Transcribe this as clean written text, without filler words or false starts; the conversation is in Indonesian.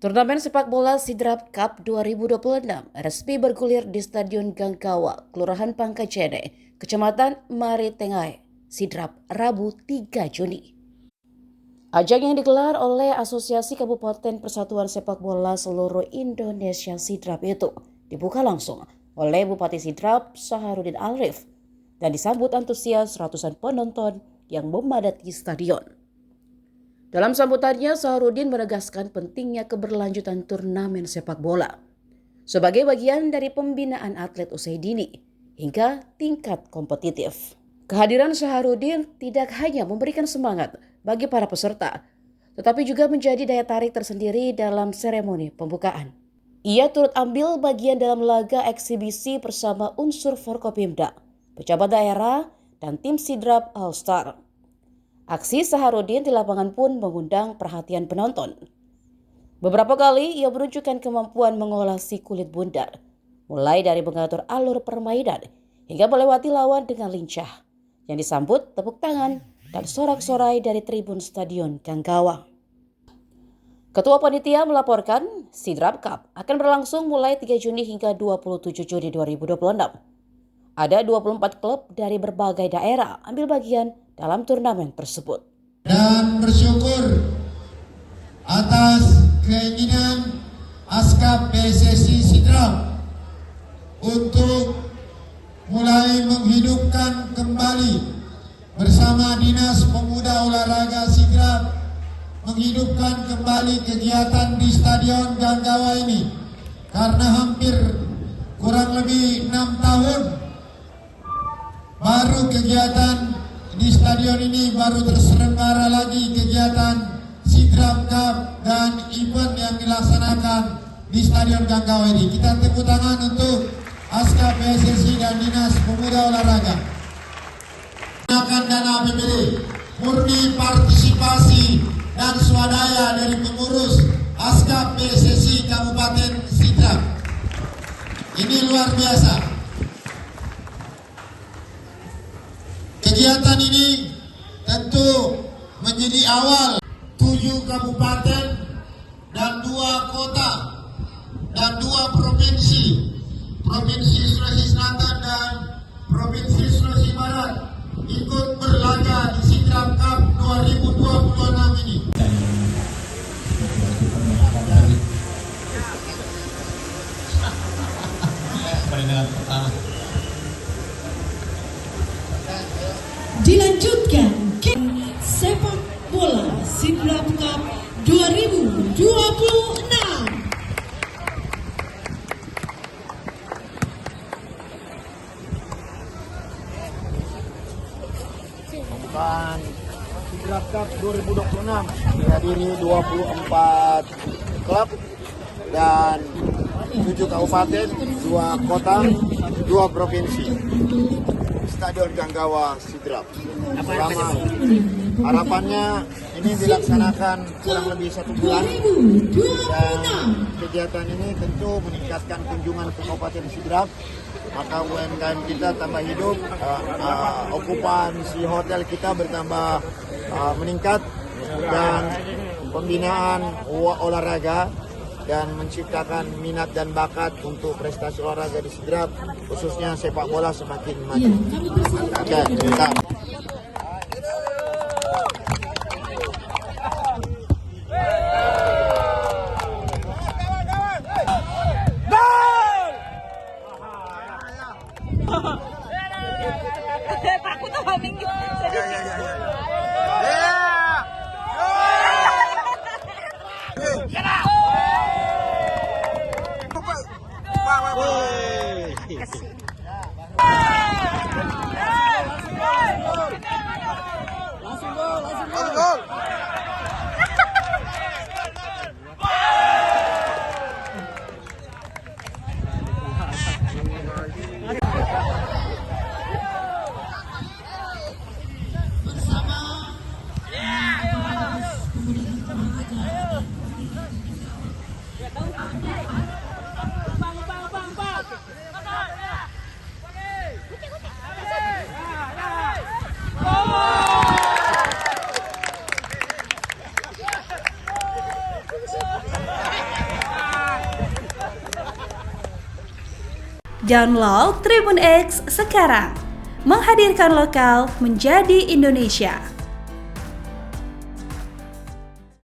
Turnamen sepak bola Sidrap Cup 2026 resmi bergulir di Stadion Gangkawa, Kelurahan Pangkajene, Kecamatan Maritengai, Sidrap, Rabu 3 Juni. Ajang yang digelar oleh Asosiasi Kabupaten Persatuan Sepak Bola Seluruh Indonesia Sidrap itu dibuka langsung oleh Bupati Sidrap Saharudin Alrif dan disambut antusias ratusan penonton yang memadati stadion. Dalam sambutannya, Saharudin menegaskan pentingnya keberlanjutan turnamen sepak bola sebagai bagian dari pembinaan atlet usia dini hingga tingkat kompetitif. Kehadiran Saharudin tidak hanya memberikan semangat bagi para peserta, tetapi juga menjadi daya tarik tersendiri dalam seremoni pembukaan. Ia turut ambil bagian dalam laga eksibisi bersama unsur Forkopimda, pejabat daerah, dan tim Sidrap All Star. Aksi Saharudin di lapangan pun mengundang perhatian penonton. Beberapa kali ia menunjukkan kemampuan mengolah si kulit bundar, mulai dari mengatur alur permainan hingga melewati lawan dengan lincah, yang disambut tepuk tangan dan sorak-sorai dari tribun Stadion Gangkawa. Ketua Panitia melaporkan Sidrap Cup akan berlangsung mulai 3 Juni hingga 27 Juni 2026. Ada 24 klub dari berbagai daerah ambil bagian dalam turnamen tersebut. Dan bersyukur atas keinginan Askap PSSI Sidrap untuk mulai menghidupkan kembali bersama Dinas Pemuda Olahraga Sidrap menghidupkan kembali kegiatan di Stadion Gangkawa ini, karena hampir kurang lebih 6 tahun baru kegiatan di stadion ini baru terselenggara lagi kegiatan Sidrap Cup dan event yang dilaksanakan di Stadion Gangkawa ini. Kita tepuk tangan untuk Askap PSSI dan Dinas Pemuda Olahraga. Gunakan dana APBD, murni partisipasi dan swadaya dari pengurus Askap PSSI Kabupaten Sidrap. Ini luar biasa. Kegiatan ini tentu menjadi awal 7 kabupaten dan 2 kota dan 2 provinsi, Provinsi Sulawesi Selatan dan Provinsi Sulawesi Barat ikut berlaga di Sidrap Cup 2026 ini. Dilanjutkan sepak bola Sidrap Cup 2026. Pembukaan Sidrap Cup 2026 dihadiri 24 klub dan 7 kabupaten, 2 kota, 2 provinsi. Stadion Gangkawa Sidrap. Harapannya ini dilaksanakan kurang lebih 1 bulan, dan kegiatan ini tentu meningkatkan kunjungan ke Kabupaten Sidrap, maka UMKM kita tambah hidup, okupansi hotel kita bertambah meningkat, dan pembinaan olahraga dan menciptakan minat dan bakat untuk prestasi olahraga di Sidrap, khususnya sepak bola semakin maju. Oke, kita. Takut sama minggu. Langsung gol. Bersama Download Tribun X sekarang. Menghadirkan lokal menjadi Indonesia.